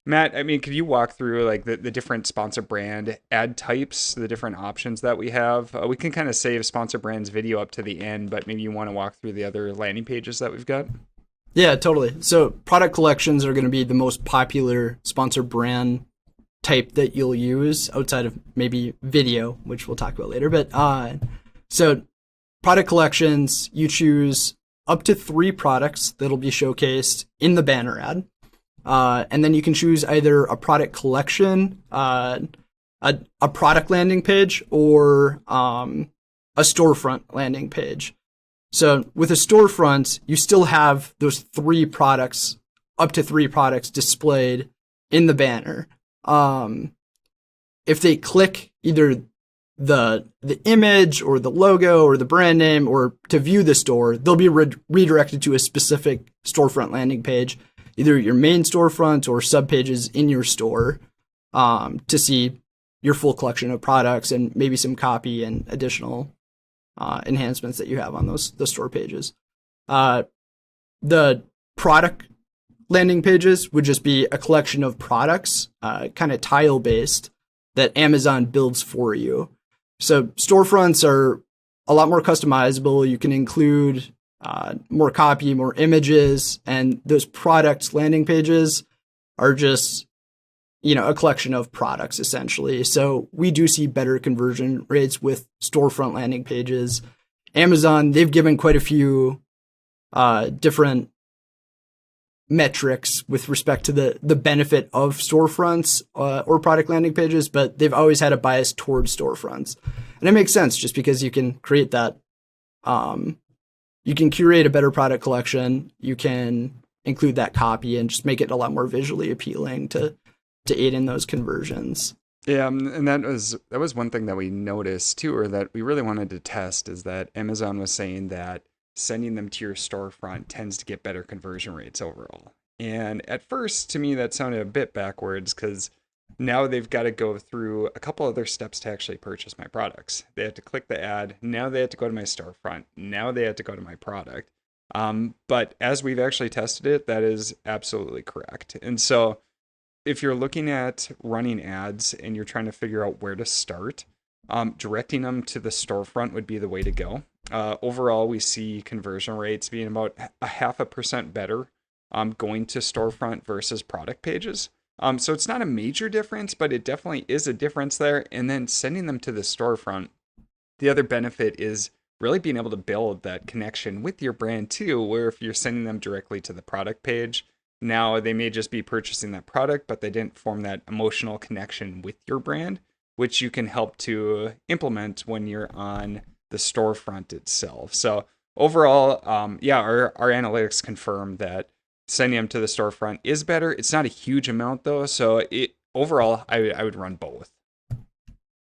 Matt, I mean, could you walk through like the different sponsor brand ad types, the different options that we have? We can kind of save sponsor brands video up to the end, but maybe you want to walk through the other landing pages that we've got. Yeah, totally. So product collections are going to be the most popular sponsor brand type that you'll use outside of maybe video, which we'll talk about later. But so product collections, you choose up to 3 products that'll be showcased in the banner ad. And then you can choose either a product collection, a product landing page, or a storefront landing page. So with a storefront, you still have those 3 products, up to 3 products displayed in the banner. If they click either the image or the logo or the brand name or to view the store, they'll be redirected to a specific storefront landing page, either your main storefront or subpages in your store, to see your full collection of products and maybe some copy and additional enhancements that you have on those store pages. The product landing pages would just be a collection of products, kind of tile based, that Amazon builds for you. So storefronts are a lot more customizable. You can include more copy, more images, and those products landing pages are just, a collection of products essentially. So we do see better conversion rates with storefront landing pages. Amazon, they've given quite a few different metrics with respect to the benefit of storefronts or product landing pages, but they've always had a bias towards storefronts. And it makes sense just because you can create that, you can curate a better product collection, you can include that copy and just make it a lot more visually appealing to aid in those conversions. Yeah, and that was one thing that we noticed too, or that we really wanted to test, is that Amazon was saying that sending them to your storefront tends to get better conversion rates overall. And at first, to me, that sounded a bit backwards because now they've got to go through a couple other steps to actually purchase my products. They have to click the ad. Now they have to go to my storefront. Now they have to go to my product. But as we've actually tested it, that is absolutely correct. And so if you're looking at running ads and you're trying to figure out where to start, directing them to the storefront would be the way to go. Overall, we see conversion rates being about 0.5% better going to storefront versus product pages. So it's not a major difference, but it definitely is a difference there. And then sending them to the storefront, the other benefit is really being able to build that connection with your brand too, where if you're sending them directly to the product page, now they may just be purchasing that product, but they didn't form that emotional connection with your brand, which you can help to implement when you're on the storefront itself. So overall, our analytics confirm that sending them to the storefront is better. It's not a huge amount though, so overall, I would run both.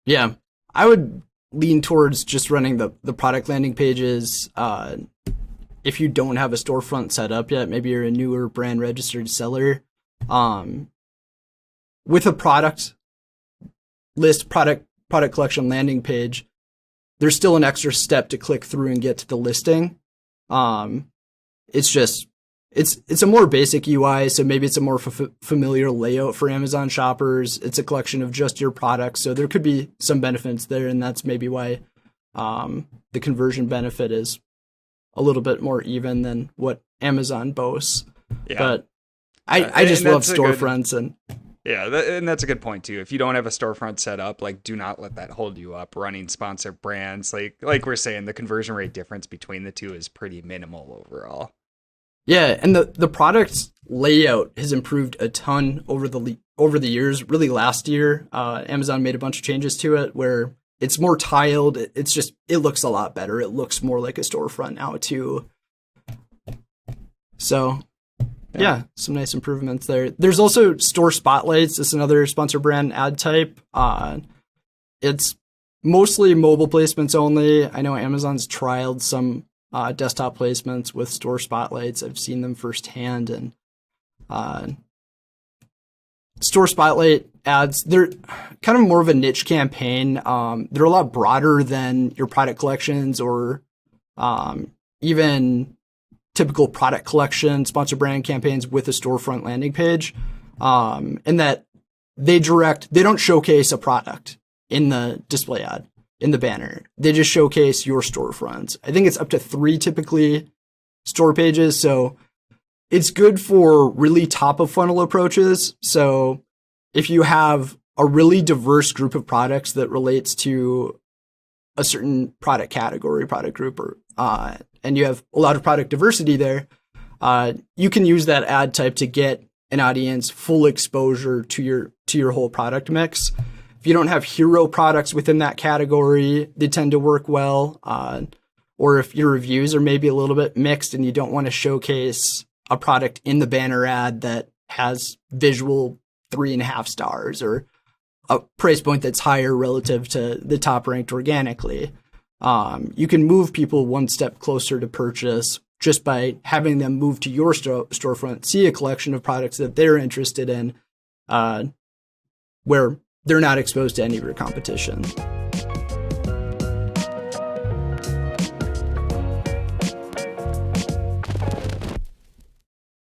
Yeah, I would lean towards just running the product landing pages. If you don't have a storefront set up yet, maybe you're a newer brand registered seller, with a product list, product collection landing page, there's still an extra step to click through and get to the listing. It's a more basic UI, so maybe it's a more familiar layout for Amazon shoppers. It's a collection of just your products, so there could be some benefits there, and that's maybe why the conversion benefit is a little bit more even than what Amazon boasts. Yeah. But I just love storefronts and that's a good point too. If you don't have a storefront set up, like, do not let that hold you up running sponsored brands. Like we're saying, the conversion rate difference between the two is pretty minimal overall. Yeah, and the product layout has improved a ton over the years. Really, last year, Amazon made a bunch of changes to it where it's more tiled. It looks a lot better. It looks more like a storefront now too. So, yeah, some nice improvements there. There's also store spotlights. It's another sponsor brand ad type. It's mostly mobile placements only. I know Amazon's trialed some desktop placements with store spotlights. I've seen them firsthand, and store spotlight ads, they're kind of more of a niche campaign. They're a lot broader than your product collections or even typical product collection sponsor brand campaigns with a storefront landing page. and that they don't showcase a product in the display ad, in the banner. They just showcase your storefronts. I think it's up to 3 typically store pages. So it's good for really top of funnel approaches. So if you have a really diverse group of products that relates to a certain product category, product group, or and you have a lot of product diversity there, you can use that ad type to get an audience full exposure to your whole product mix. If you don't have hero products within that category, they tend to work well. Or if your reviews are maybe a little bit mixed and you don't want to showcase a product in the banner ad that has visual 3.5 stars or a price point that's higher relative to the top ranked organically, you can move people one step closer to purchase just by having them move to your storefront, see a collection of products that they're interested in, where they're not exposed to any of your competition.